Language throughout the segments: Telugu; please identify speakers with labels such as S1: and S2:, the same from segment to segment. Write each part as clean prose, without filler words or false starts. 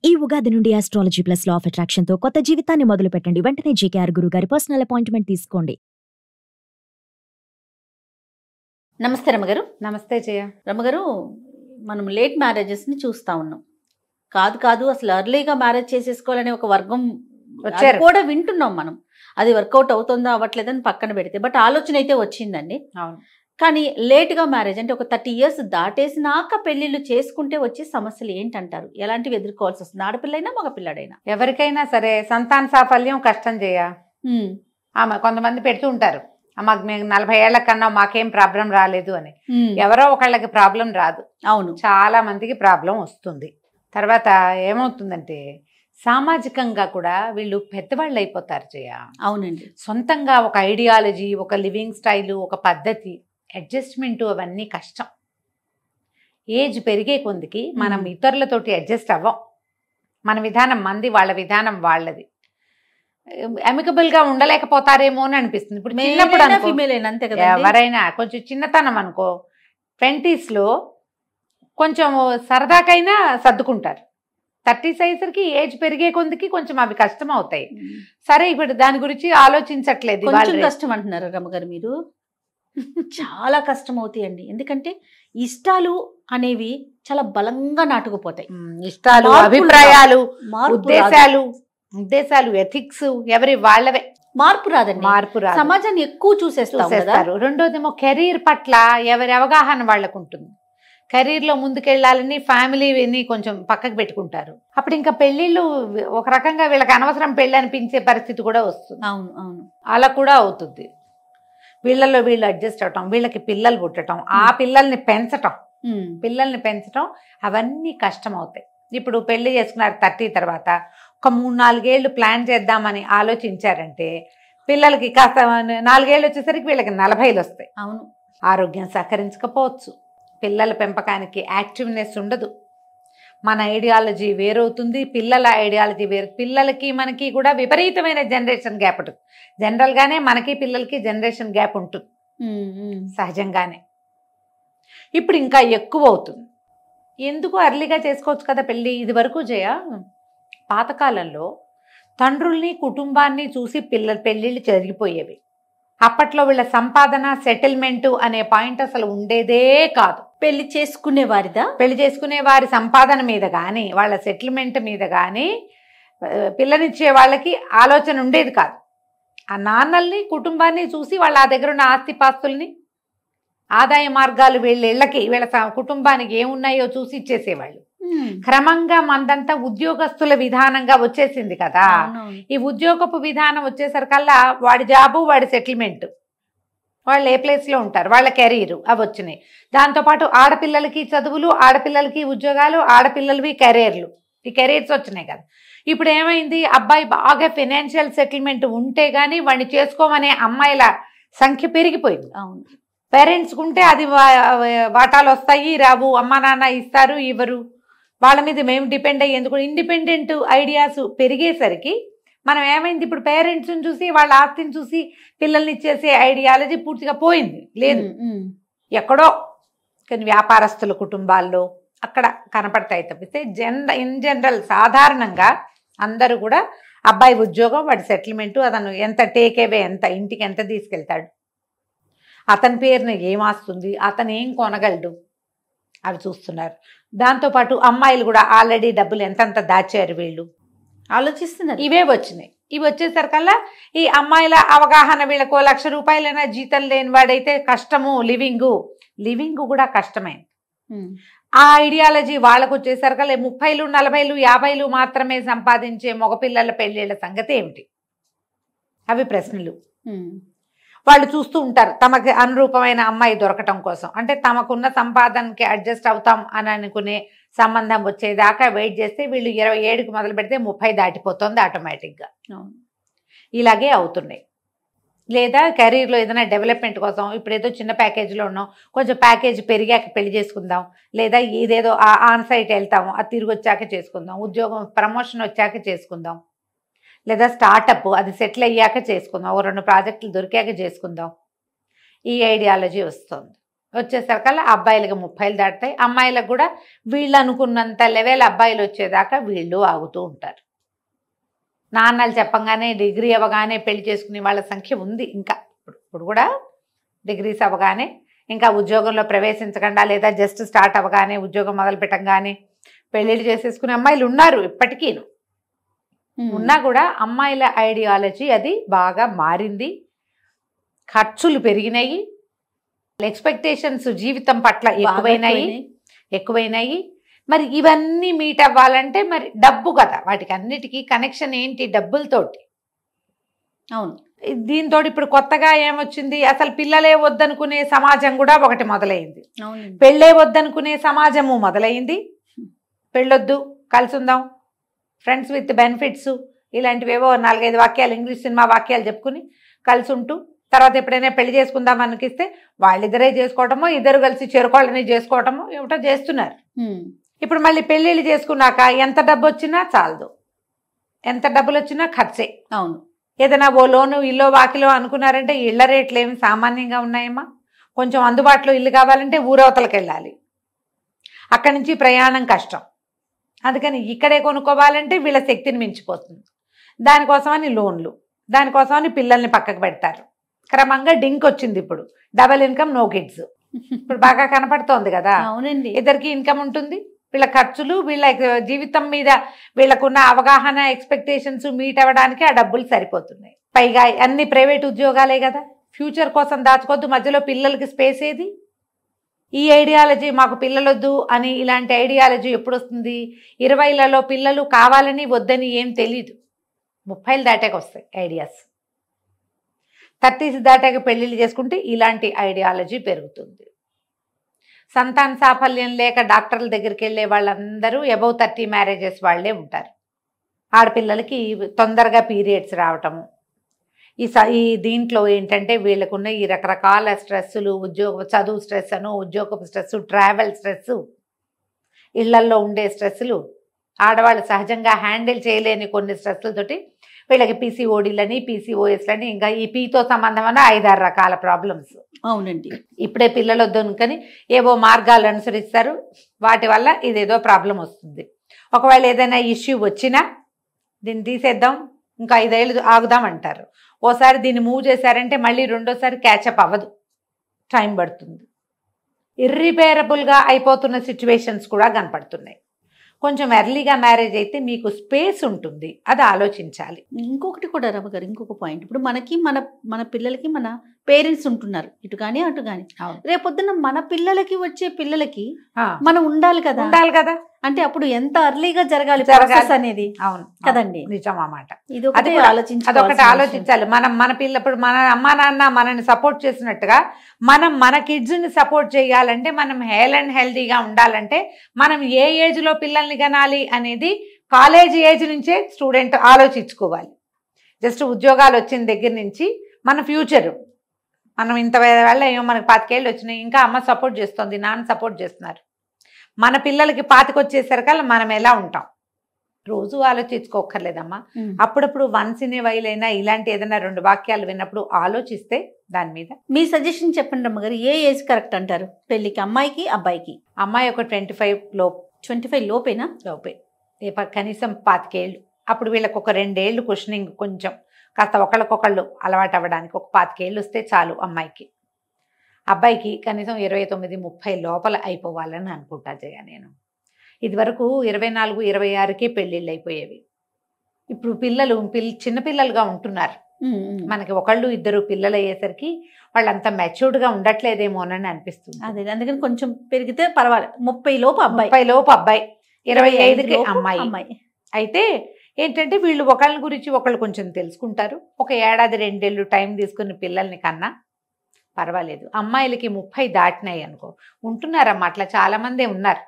S1: ఈ ఉగాది నుండి astrology plus law of attraction తో కొత్త జీవితాన్ని మొదలు పెట్టండి. వెంటనే జీకేఆర్ గురువు గారి పర్సనల్ అపాయింట్మెంట్ తీసుకోండి.
S2: నమస్తే రమ్మగారు.
S3: నమస్తే జయ.
S2: రమ్మగారు, మనం లేట్ మ్యారేజెస్ని చూస్తూ ఉన్నాం. కాదు అసలు ఎర్లీగా మ్యారేజ్ చేసేసుకోవాలనే ఒక వర్గం
S3: వచ్చారు
S2: కూడా వింటున్నాం మనం. అది వర్కౌట్ అవుతుందో అవ్వట్లేదని పక్కన పెడితే, బట్ ఆలోచన అయితే వచ్చిందండి.
S3: అవును.
S2: కానీ లేట్గా మ్యారేజ్ అంటే ఒక 30 years దాటేసినాక పెళ్ళిళ్ళు చేసుకుంటే వచ్చే సమస్యలు ఏంటంటారు? ఎలాంటివి ఎదుర్కోవాల్సి వస్తుంది, ఆడపిల్లైనా మగ పిల్లాడైనా?
S3: ఎవరికైనా సరే సంతాన సాఫల్యం కష్టం జయ. ఆమె కొంతమంది పెడుతూ ఉంటారు, మాకు మేము 40 ఏళ్ల కన్నా మాకేం ప్రాబ్లం రాలేదు అని. ఎవరో ఒకళ్ళకి ప్రాబ్లం రాదు.
S2: అవును,
S3: చాలా మందికి ప్రాబ్లం వస్తుంది. తర్వాత ఏమవుతుందంటే సామాజికంగా కూడా వీళ్ళు పెద్దవాళ్ళు అయిపోతారు జయ.
S2: అవునండి.
S3: సొంతంగా ఒక ఐడియాలజీ, ఒక లివింగ్ స్టైలు, ఒక పద్ధతి, అడ్జస్ట్మెంట్ అవన్నీ కష్టం. ఏజ్ పెరిగే కొందికి మనం ఇతరులతోటి అడ్జస్ట్ అవ్వం. మన విధానం మంది, వాళ్ళ విధానం వాళ్ళది. అమికబుల్గా ఉండలేకపోతారేమో అని అనిపిస్తుంది. ఇప్పుడు చిన్నప్పుడు
S2: ఫీమేల్ అంతే కదా,
S3: ఎవరైనా కొంచెం చిన్నతనం అనుకో 20s కొంచెం సరదాకైనా సర్దుకుంటారు. 30s అయ్యేసరికి ఏజ్ పెరిగే కొందికి కొంచెం అవి కష్టం అవుతాయి. సరే, ఇప్పుడు దాని గురించి ఆలోచించట్లేదు.
S2: కొంచెం కష్టం అంటున్నారు రమ్మగారు మీరు. చాలా కష్టం అవుతాయండి. ఎందుకంటే ఇష్టాలు అనేవి చాలా బలంగా నాటుకుపోతాయి.
S3: ఇష్టాలు, అభిప్రాయాలు, ఉద్దేశాలు, ఎథిక్స్ ఎవరి వాళ్ళవే. మార్పు రాదు.
S2: సమాజాన్ని ఎక్కువ చూసేస్తారు.
S3: రెండోదేమో కెరీర్ పట్ల ఎవరి అవగాహన వాళ్ళకు ఉంటుంది. కెరీర్లో ముందుకెళ్ళాలని ఫ్యామిలీని కొంచెం పక్కకు పెట్టుకుంటారు. అప్పుడు ఇంకా పెళ్ళిళ్ళు ఒక రకంగా వీళ్ళకి అనవసరం పెళ్ళి అనిపించే పరిస్థితి కూడా వస్తుంది.
S2: అవును,
S3: అలా కూడా అవుతుంది. వీళ్ళలో వీళ్ళు అడ్జస్ట్ అవటం, వీళ్ళకి పిల్లలు పుట్టడం, ఆ పిల్లల్ని పెంచటం అవన్నీ కష్టం అవుతాయి. ఇప్పుడు పెళ్లి చేసుకున్నారు 30 తర్వాత, ఒక 3-4 ఏళ్ళు ప్లాన్ చేద్దామని ఆలోచించారంటే పిల్లలకి కాస్త 4 ఏళ్ళు వచ్చేసరికి వీళ్ళకి 40 వస్తాయి.
S2: అవును.
S3: ఆరోగ్యం సహకరించకపోవచ్చు, పిల్లల పెంపకానికి యాక్టివ్నెస్ ఉండదు, మన ఐడియాలజీ వేరవుతుంది, పిల్లల ఐడియాలజీ వేరు. పిల్లలకి మనకి కూడా విపరీతమైన జనరేషన్ గ్యాప్ ఉంటుంది. జనరల్గానే మనకి పిల్లలకి జనరేషన్ గ్యాప్ ఉంటుంది సహజంగానే. ఇప్పుడు ఇంకా ఎక్కువ అవుతుంది. ఎందుకు అర్లీగా చేసుకోవచ్చు కదా పెళ్ళి. ఇది వరకు జయ, పాతకాలంలో తండ్రుల్ని కుటుంబాన్ని చూసి పెళ్ళిళ్ళు జరిగిపోయేవి. అప్పట్లో వీళ్ళ సంపాదన, సెటిల్మెంటు అనే పాయింట్ అసలు ఉండేదే కాదు.
S2: పెళ్లి చేసుకునే
S3: వారి సంపాదన మీద కానీ, వాళ్ళ సెటిల్మెంట్ మీద కానీ పిల్లనిచ్చే వాళ్ళకి ఆలోచన ఉండేది కాదు. ఆ నాన్నల్ని, కుటుంబాన్ని చూసి వాళ్ళ ఆ దగ్గర ఉన్న ఆస్తిపాస్తుల్ని, ఆదాయ మార్గాలు వీళ్ళ కుటుంబానికి ఏమున్నాయో చూసి ఇచ్చేసేవాళ్ళు. క్రమంగా మందంతా ఉద్యోగస్తుల విధానంగా వచ్చేసింది కదా. ఈ ఉద్యోగపు విధానం వచ్చేసరికల్లా వాడి జాబు, వాడి సెటిల్మెంట్, వాళ్ళు ఏ ప్లేస్లో ఉంటారు, వాళ్ళ కెరీరు అవి వచ్చినాయి. దాంతోపాటు ఆడపిల్లలకి చదువులు, ఆడపిల్లలకి ఉద్యోగాలు, ఆడపిల్లలవి కెరీర్లు, ఈ కెరీర్స్ వచ్చినాయి కదా. ఇప్పుడు ఏమైంది, అబ్బాయి బాగా ఫైనాన్షియల్ సెటిల్మెంట్ ఉంటే కానీ వాడిని చేసుకోమనే అమ్మాయిల సంఖ్య పెరిగిపోయింది.
S2: అవును.
S3: పేరెంట్స్కి ఉంటే అది వాటాలు వస్తాయి, రావు, అమ్మా నాన్న ఇస్తారు, ఇవ్వరు, వాళ్ళ మీద మేము డిపెండ్ అయ్యి ఎందుకు. ఇండిపెండెంట్ ఐడియాస్ పెరిగేసరికి మనం ఏమైంది, ఇప్పుడు పేరెంట్స్ని చూసి వాళ్ళ ఆస్తిని చూసి పిల్లల్ని ఇచ్చేసే ఐడియాలజీ పూర్తిగా పోయింది. లేదు, ఎక్కడో కొన్ని వ్యాపారస్తుల కుటుంబాల్లో అక్కడ కనపడతాయి తప్పితే ఇన్ జనరల్ సాధారణంగా అందరూ కూడా అబ్బాయి ఉద్యోగం, వాడి సెటిల్మెంటు, అతను ఎంత టేకేవే, ఎంత ఇంటికి ఎంత తీసుకెళ్తాడు, అతని పేరున ఏమాస్తుంది, అతను ఏం కొనగలడు, అవి చూస్తున్నారు. దాంతోపాటు అమ్మాయిలు కూడా ఆల్రెడీ డబ్బులు ఎంతంత దాచారు వీళ్ళు
S2: ఆలోచిస్తున్నారు.
S3: ఇవే వచ్చినాయి. ఇవి వచ్చేసరికల్లా ఈ అమ్మాయిల అవగాహన, వీళ్ళకు 1,00,000 రూపాయలైనా జీతం లేని వాడైతే కష్టము, లివింగ్ కూడా కష్టమైంది. ఆ ఐడియాలజీ వాళ్ళకు వచ్చేసరికల్లా 30, 40, 50 మాత్రమే సంపాదించే మగపిల్లల పెళ్ళిళ్ళ సంగతి ఏమిటి, అవి ప్రశ్నలు. వాళ్ళు చూస్తూ ఉంటారు తమకి అనురూపమైన అమ్మాయి దొరకటం కోసం. అంటే తమకున్న సంపాదనకి అడ్జస్ట్ అవుతాం అని అనుకునే సంబంధం వచ్చేదాకా వెయిట్ చేస్తే వీళ్ళు 27కి మొదలు పెడితే 30 దాటిపోతుంది ఆటోమేటిక్గా. ఇలాగే అవుతున్నాయి. లేదా కెరీర్లో ఏదైనా డెవలప్మెంట్ కోసం ఇప్పుడు ఏదో చిన్న ప్యాకేజీలో ఉన్నాం, కొంచెం ప్యాకేజ్ పెరిగాక పెళ్లి చేసుకుందాం, లేదా ఇదేదో ఆన్ సైట్ వెళ్తాము, అది తిరిగి వచ్చాక చేసుకుందాం, ఉద్యోగం ప్రమోషన్ వచ్చాక చేసుకుందాం, లేదా స్టార్టప్ అది సెటిల్ అయ్యాక చేసుకుందాం, 2 ప్రాజెక్టులు దొరికాక చేసుకుందాం, ఈ ఐడియాలజీ వస్తుంది. వచ్చేసరికల్లా అబ్బాయిలకి 30 దాటుతాయి. అమ్మాయిలకు కూడా వీళ్ళు అనుకున్నంత లెవెల్ అబ్బాయిలు వచ్చేదాకా వీళ్ళు ఆగుతూ ఉంటారు. నాన్నలు చెప్పంగానే డిగ్రీ అవ్వగానే పెళ్లి చేసుకునే వాళ్ళ సంఖ్య ఉంది. ఇంకా ఇప్పుడు కూడా డిగ్రీస్ అవ్వగానే ఇంకా ఉద్యోగంలో ప్రవేశించకుండా లేదా జస్ట్ స్టార్ట్ అవ్వగానే ఉద్యోగం మొదలు పెట్టంగానే పెళ్ళిళ్ళు చేసేసుకునే అమ్మాయిలు ఉన్నారు ఇప్పటికీ. ఉన్నా కూడా అమ్మాయిల ఐడియాలజీ అది బాగా మారింది. ఖర్చులు పెరిగినాయి, ఎక్స్పెక్టేషన్స్ జీవితం పట్ల ఎక్కువైనాయి. మరి ఇవన్నీ మీట్ అవ్వాలంటే మరి డబ్బు కదా, వాటికి అన్నిటికీ కనెక్షన్ ఏంటి? డబ్బులతోటి.
S2: అవును.
S3: దీంతో ఇప్పుడు కొత్తగా ఏమొచ్చింది, అసలు పిల్లలే వద్దనుకునే సమాజం కూడా ఒకటి మొదలైంది. పెళ్ళే వద్దనుకునే సమాజము మొదలైంది. పెళ్ళొద్దు, కలిసి ఉందాం, ఫ్రెండ్స్ విత్ బెనిఫిట్స్, ఇలాంటివేవో 4-5 వాక్యాలు ఇంగ్లీష్ సినిమా వాక్యాలు చెప్పుకుని కలిసి ఉంటూ తర్వాత ఎప్పుడైనా పెళ్లి చేసుకుందాం అనిపిస్తే వాళ్ళిద్దరే చేసుకోవటమో, ఇద్దరు కలిసి చెరుకోళ్ళని చేసుకోవటమో ఏమిటో చేస్తున్నారు. ఇప్పుడు మళ్ళీ పెళ్ళిళ్ళు చేసుకున్నాక ఎంత డబ్బు వచ్చినా చాలదు, ఎంత డబ్బులు వచ్చినా ఖర్చే.
S2: అవును.
S3: ఏదైనా ఓ లోను ఇల్లో వాకిలో అనుకున్నారంటే ఇళ్ల రేట్లు ఏమి సామాన్యంగా ఉన్నాయమ్మా. కొంచెం అందుబాటులో ఇల్లు కావాలంటే ఊరవతలకు వెళ్ళాలి, అక్కడి నుంచి ప్రయాణం కష్టం. అందుకని ఇక్కడే కొనుక్కోవాలంటే వీళ్ళ శక్తిని మించిపోతుంది. దానికోసమని లోన్లు, దానికోసమని పిల్లల్ని పక్కకు పెడతారు. క్రమంగా డింక్ వచ్చింది. ఇప్పుడు డబల్ ఇన్కమ్ నో కిడ్స్ ఇప్పుడు బాగా కనపడుతోంది కదా.
S2: అవునండి.
S3: ఇద్దరికి ఇన్కమ్ ఉంటుంది. వీళ్ళ ఖర్చులు, వీళ్ళ జీవితం మీద వీళ్ళకున్న అవగాహన, ఎక్స్పెక్టేషన్స్ మీట్ అవ్వడానికి ఆ డబ్బులు సరిపోతున్నాయి. పైగా అన్ని ప్రైవేట్ ఉద్యోగాలే కదా, ఫ్యూచర్ కోసం దాచుకోవద్దు. మధ్యలో పిల్లలకి స్పేస్ ఏది? ఈ ఐడియాలజీ మాకు పిల్లలొద్దు అని ఇలాంటి ఐడియాలజీ ఎప్పుడు వస్తుంది? 20లలో పిల్లలు కావాలని వద్దని ఏం తెలీదు, 30 దాటాక వస్తాయి ఐడియాస్. 30s దాటాక పెళ్ళిళ్ళు చేసుకుంటే ఇలాంటి ఐడియాలజీ పెరుగుతుంది. సంతాన సాఫల్యం లేక డాక్టర్ల దగ్గరికి వెళ్ళే వాళ్ళందరూ అబౌవ్ 30 మ్యారేజెస్ వాళ్ళే ఉంటారు. ఆడపిల్లలకి తొందరగా పీరియడ్స్ రావటము, ఈ దీంట్లో ఏంటంటే వీళ్ళకున్న ఈ రకరకాల స్ట్రెస్సులు, చదువు స్ట్రెస్ అను, ఉద్యోగపు స్ట్రెస్, ట్రావెల్ స్ట్రెస్, ఇళ్లల్లో ఉండే స్ట్రెస్సులు, ఆడవాళ్ళు సహజంగా హ్యాండిల్ చేయలేని కొన్ని స్ట్రెస్లతోటి వీళ్ళకి పీసీఓడీలని, పీసీఓఎస్లని, ఇంకా ఈ పీతో సంబంధమైన 5-6 రకాల ప్రాబ్లమ్స్.
S2: అవునండి.
S3: ఇప్పుడే పిల్లలు వద్దనుకని ఏవో మార్గాలు అనుసరిస్తారు, వాటి వల్ల ఇదేదో ప్రాబ్లం వస్తుంది. ఒకవేళ ఏదైనా ఇష్యూ వచ్చినా దీన్ని తీసేద్దాం, ఇంకా 5 ఏళ్ళు ఆగుదాం అంటారు. ఓసారి దీన్ని మూవ్ చేశారంటే మళ్ళీ రెండోసారి క్యాచప్ అవ్వదు, టైం పడుతుంది. ఇర్రిపేరబుల్గా అయిపోతున్న సిచ్యువేషన్స్ కూడా కనపడుతున్నాయి. కొంచెం ఎర్లీగా మ్యారేజ్ అయితే మీకు స్పేస్ ఉంటుంది, అది ఆలోచించాలి.
S2: ఇంకొకటి కూడా రమ్మగారు, ఇంకొక పాయింట్. ఇప్పుడు మనకి మన పిల్లలకి మన పేరెంట్స్ ఉంటున్నారు, ఇటు కానీ అటు కానీ. రేపొద్దున మన పిల్లలకి వచ్చే పిల్లలకి మనం ఉండాలి కదా. అంటే అప్పుడు ఎంత అర్లీగా జరగాలి అనేది.
S3: అవును
S2: కదండి,
S3: నిజం అన్నమాట.
S2: అదొకటి
S3: ఆలోచించాలి. మన పిల్లప్పుడు మన అమ్మా నాన్న మనల్ని సపోర్ట్ చేసినట్టుగా మన కిడ్స్ని సపోర్ట్ చేయాలంటే, మనం హెల్దీగా ఉండాలంటే మనం ఏ ఏజ్లో పిల్లల్ని కనాలి అనేది కాలేజ్ ఏజ్ నుంచే స్టూడెంట్ ఆలోచించుకోవాలి. జస్ట్ ఉద్యోగాలు వచ్చిన దగ్గర నుంచి మన ఫ్యూచర్, మనం ఇంత వల్ల ఏమో మనకు 25 ఏళ్ళు వచ్చినాయి, ఇంకా అమ్మ సపోర్ట్ చేస్తుంది, నాన్న సపోర్ట్ చేస్తున్నారు. మన పిల్లలకి 25 వచ్చేసరికల్లా మనం ఎలా ఉంటాం రోజు ఆలోచించుకోక్కర్లేదమ్మా. అప్పుడప్పుడు వన్స్ ఇన్ ఏ వైల్ అయినా ఇలాంటి ఏదైనా 2 వాక్యాలు విన్నప్పుడు ఆలోచిస్తే దాని మీద.
S2: మీ సజెషన్ చెప్పండి అమ్మగారు, ఏ ఏజ్ కరెక్ట్ అంటారు పెళ్ళికి, అమ్మాయికి అబ్బాయికి?
S3: అమ్మాయి ఒక 25 లోపు.
S2: 25 లోపేనా?
S3: లోపే, కనీసం 25 ఏళ్ళు. అప్పుడు వీళ్ళకి ఒక 2 ఏళ్ళు క్వశ్చనింగ్, కొంచెం కాస్త ఒకళ్ళకొకళ్ళు అలవాటు అవ్వడానికి ఒక 25 ఏళ్ళు వస్తే చాలు అమ్మాయికి. అబ్బాయికి కనీసం 29-30 లోపల అయిపోవాలని అనుకుంటా జయ నేను. ఇదివరకు 24-26కే పెళ్ళిళ్ళు అయిపోయేవి. ఇప్పుడు పిల్లలు చిన్నపిల్లలుగా ఉంటున్నారు. మనకి 1-2 పిల్లలు అయ్యేసరికి వాళ్ళంతా మెచ్యూర్డ్గా ఉండట్లేదేమోనని అనిపిస్తుంది.
S2: అదే, అందుకని కొంచెం పెరిగితే పర్వాలేదు. 30 లోపు అబ్బాయి,
S3: 25కి అమ్మాయి. అయితే ఏంటంటే వీళ్ళు ఒకళ్ళ గురించి ఒకళ్ళు కొంచెం తెలుసుకుంటారు. ఒక 1-2 ఏళ్ళు టైం తీసుకుని పిల్లల్ని కన్నా పర్వాలేదు. అమ్మాయిలకి 30 దాటినాయి అనుకో, ఉంటున్నారమ్మా అట్లా చాలా మందే ఉన్నారు.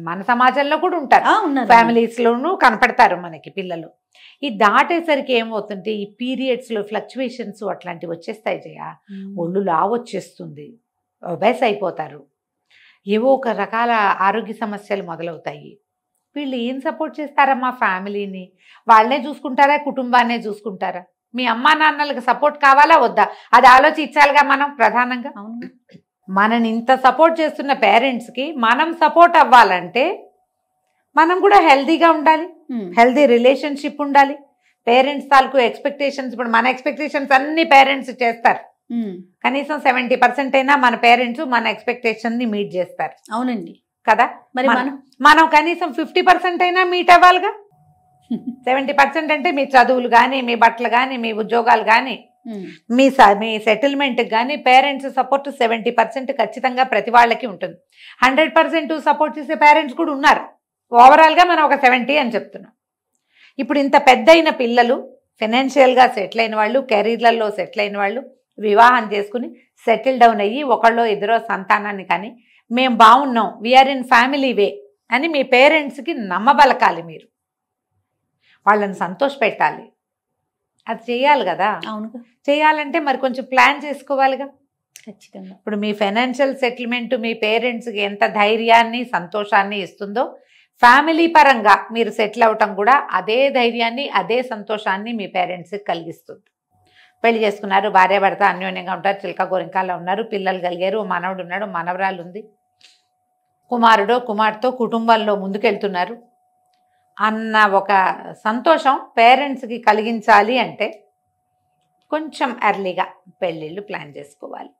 S3: మన సమాజంలో కూడా ఉంటారు, ఫ్యామిలీస్లోనూ కనపడతారు మనకి పిల్లలు. ఈ దాటేసరికి ఏమవుతుంటే ఈ పీరియడ్స్లో ఫ్లక్చువేషన్స్ అట్లాంటివి వచ్చేస్తాయి జయ. ఒళ్ళు లావు వచ్చేస్తుంది, ఒబేస్ అయిపోతారు, ఏవో ఒక రకాల ఆరోగ్య సమస్యలు మొదలవుతాయి. వీళ్ళు ఏం సపోర్ట్ చేస్తారమ్మా ఫ్యామిలీని? వాళ్ళనే చూసుకుంటారా, కుటుంబాన్నే చూసుకుంటారా? మీ అమ్మా నాన్నలకు సపోర్ట్ కావాలా వద్దా, అది ఆలోచించాలిగా మనం ప్రధానంగా. మనని ఇంత సపోర్ట్ చేస్తున్న పేరెంట్స్కి మనం సపోర్ట్ అవ్వాలంటే మనం కూడా హెల్తీగా ఉండాలి, హెల్తీ రిలేషన్షిప్ ఉండాలి. పేరెంట్స్ తాలూకు ఎక్స్పెక్టేషన్స్, ఇప్పుడు మన ఎక్స్పెక్టేషన్స్ అన్ని పేరెంట్స్ చేస్తారు, కనీసం 70% అయినా మన పేరెంట్స్ మన ఎక్స్పెక్టేషన్ ని మీట్ చేస్తారు.
S2: అవునండి
S3: కదా,
S2: మరి
S3: మనం కనీసం 50% అయినా మీట్ అవ్వాలిగా. 70% అంటే మీ చదువులు కానీ, మీ బట్టలు కానీ, మీ ఉద్యోగాలు కానీ, మీ సెటిల్మెంట్ కానీ పేరెంట్స్ సపోర్ట్ 70% ఖచ్చితంగా ప్రతి వాళ్ళకి ఉంటుంది. 100% సపోర్ట్ చేసే పేరెంట్స్ కూడా ఉన్నారు. ఓవరాల్గా మనం ఒక 70 అని చెప్తున్నాం. ఇప్పుడు ఇంత పెద్ద అయిన పిల్లలు, ఫైనాన్షియల్గా సెటిల్ అయిన వాళ్ళు, కెరీర్లలో సెటిల్ అయిన వాళ్ళు వివాహం చేసుకుని సెటిల్ డౌన్ అయ్యి ఒకళ్ళో ఇద్దరో సంతానాన్ని కానీ మేము బాగున్నాం, వీఆర్ ఇన్ ఫ్యామిలీ వే అని మీ పేరెంట్స్కి నమ్మబలకాలి. మీరు వాళ్ళని సంతోష పెట్టాలి. అది చేయాలి కదా.
S2: అవును,
S3: చేయాలంటే మరి కొంచెం ప్లాన్ చేసుకోవాలిగా.
S2: ఖచ్చితంగా.
S3: ఇప్పుడు మీ ఫైనాన్షియల్ సెటిల్మెంట్ మీ పేరెంట్స్కి ఎంత ధైర్యాన్ని సంతోషాన్ని ఇస్తుందో, ఫ్యామిలీ పరంగా మీరు సెటిల్ అవటం కూడా అదే ధైర్యాన్ని అదే సంతోషాన్ని మీ పేరెంట్స్కి కలిగిస్తుంది. పెళ్లి చేసుకున్నారు, భార్య భర్త అన్యోన్యంగా ఉంటారు, చిలక గోరింకాల్లో ఉన్నారు, పిల్లలు కలిగారు, మనవడు ఉన్నాడు, మనవరాలు ఉంది, కుమారుడో కుమార్తెతో కుటుంబంలో ముందుకెళ్తున్నారు అన్న ఒక సంతోషం పేరెంట్స్కి కలిగించాలి అంటే కొంచెం ఎర్లీగా పెళ్ళిళ్ళు ప్లాన్ చేసుకోవాలి.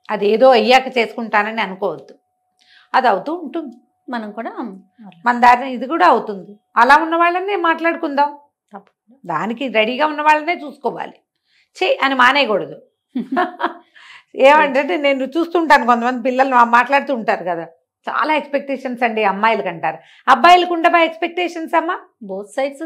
S3: అదేదో అయ్యాక చేసుకుంటానని అనుకోవద్దు, అది అవుతూ ఉంటుంది.
S2: మనం కూడా
S3: మన దారిని ఇది కూడా అవుతుంది. అలా ఉన్న వాళ్ళనే మాట్లాడుకుందాం, దానికి రెడీగా ఉన్న వాళ్ళనే చూసుకోవాలి. అని మానేయకూడదు. ఏమంటే నేను చూస్తుంటాను కొంతమంది పిల్లలు మాట్లాడుతూ ఉంటారు కదా, చాలా ఎక్స్పెక్టేషన్స్ అండి అమ్మాయిలకి అంటారు. అబ్బాయిలకు ఉండబా ఎక్స్పెక్టేషన్స్ అమ్మా?
S2: బోత్ సైడ్స్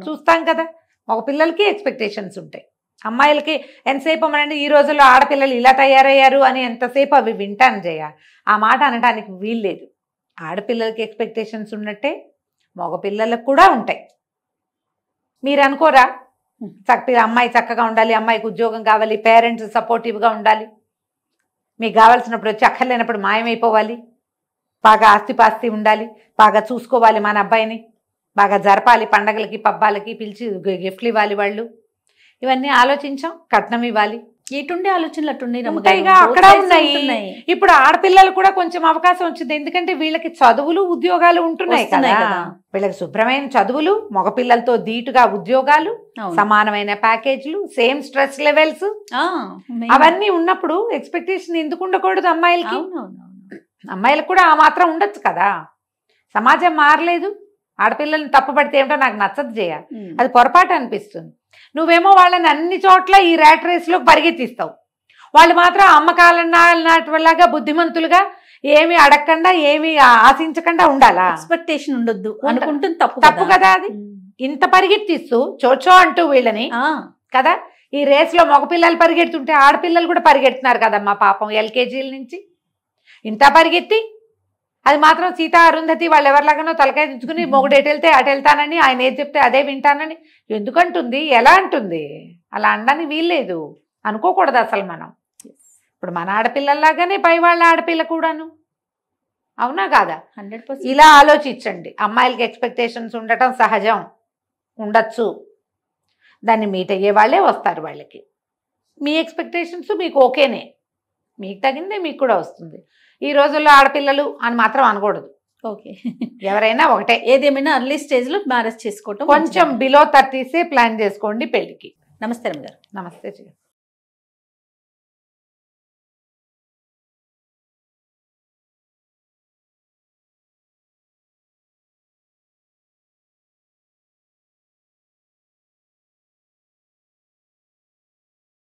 S3: చూస్తాం కదా. ఒక పిల్లలకి ఎక్స్పెక్టేషన్స్ ఉంటాయి, అమ్మాయిలకి ఎంతసేపు అమ్మనండి ఈ రోజుల్లో ఆడపిల్లలు ఇలా తయారయ్యారు అని ఎంతసేపు అవి వింటాను జయ. ఆ మాట అనడానికి వీల్లేదు. ఆడపిల్లలకి ఎక్స్పెక్టేషన్స్ ఉన్నట్టే మగపిల్లలకు కూడా ఉంటాయి. మీరు అనుకోరా? అమ్మాయి చక్కగా ఉండాలి, అమ్మాయికి ఉద్యోగం కావాలి, పేరెంట్స్ సపోర్టివ్గా ఉండాలి, మీకు కావాల్సినప్పుడు వచ్చి అక్కర్లేనప్పుడు మాయమైపోవాలి, బాగా ఆస్తిపాస్తి ఉండాలి, బాగా చూసుకోవాలి మన అబ్బాయిని, బాగా జరపాలి, పండగలకి పబ్బాలకి పిలిచి గిఫ్ట్లు ఇవ్వాలి, వాళ్ళు ఇవన్నీ ఆలోచించాం, కట్నం ఇవ్వాలి,
S2: ఎటుండే ఆలోచనలు
S3: అట్టుండేగా అక్కడ ఉన్నాయి. ఇప్పుడు ఆడపిల్లలు కూడా కొంచెం అవకాశం వచ్చింది, ఎందుకంటే వీళ్ళకి చదువులు ఉద్యోగాలు ఉంటున్నాయి కదా. వీళ్ళకి శుభ్రమైన చదువులు, మగపిల్లలతో ధీటుగా ఉద్యోగాలు, సమానమైన ప్యాకేజీలు, సేమ్ స్ట్రెస్ లెవెల్స్ అవన్నీ ఉన్నప్పుడు ఎక్స్పెక్టేషన్ ఎందుకు ఉండకూడదు అమ్మాయిలకి? అమ్మాయిలకు కూడా ఆ మాత్రం ఉండొచ్చు కదా. సమాజం మారలేదు, ఆడపిల్లల్ని తప్పుపడితే ఏమిటో నాకు నచ్చదు జయ, అది పొరపాటు అనిపిస్తుంది. నువ్వేమో వాళ్ళని అన్ని చోట్ల ఈ ర్యాట్ రేస్లో పరిగెత్తిస్తావు, వాళ్ళు మాత్రం అమ్మకాలలాగా బుద్ధిమంతులుగా ఏమి అడగకుండా ఏమి ఆశించకుండా ఉండాలా?
S2: ఎక్స్పెక్టేషన్ ఉండొద్దు అనుకుంటుంది,
S3: తప్పు కదా అది. ఇంత పరిగెత్తిస్తూ చోచో అంటూ వీళ్ళని కదా, ఈ రేస్లో మగపిల్లలు పరిగెడుతుంటే ఆడపిల్లలు కూడా పరిగెడుతున్నారు కదమ్మా పాపం, ఎల్కేజీల నుంచి ఇంత పరిగెత్తి. అది మాత్రం సీత అరుంధతి వాళ్ళు ఎవరిలాగానో తలకాయ దించుకుని మొగుడు ఎటు వెళ్తే అటు వెళ్తానని, ఆయన ఏది చెప్తే అదే వింటానని ఎందుకంటుంది? ఎలా అంటుంది? అలా అనడానికి వీల్లేదు, అనుకోకూడదు అసలు మనం. ఇప్పుడు మన ఆడపిల్లల్లాగానే పై వాళ్ళ ఆడపిల్ల కూడాను, అవునా కాదా?
S2: 100%.
S3: ఇలా ఆలోచించండి. అమ్మాయిలకి ఎక్స్పెక్టేషన్స్ ఉండటం సహజం, ఉండొచ్చు, దాన్ని మీట్ అయ్యే వాళ్ళే వస్తారు. వాళ్ళకి మీ ఎక్స్పెక్టేషన్స్ మీకు ఓకేనే, మీకు తగిందే మీకు కూడా వస్తుంది. ఈ రోజుల్లో ఆడపిల్లలు అని మాత్రం అనకూడదు.
S2: ఓకే,
S3: ఎవరైనా ఒకటే.
S2: ఏదేమైనా అర్లీ స్టేజ్లో మ్యారేజ్ చేసుకోవటం,
S3: కొంచెం బిలో 30s ప్లాన్ చేసుకోండి పెళ్లికి.
S2: నమస్తే గారు.
S3: నమస్తే.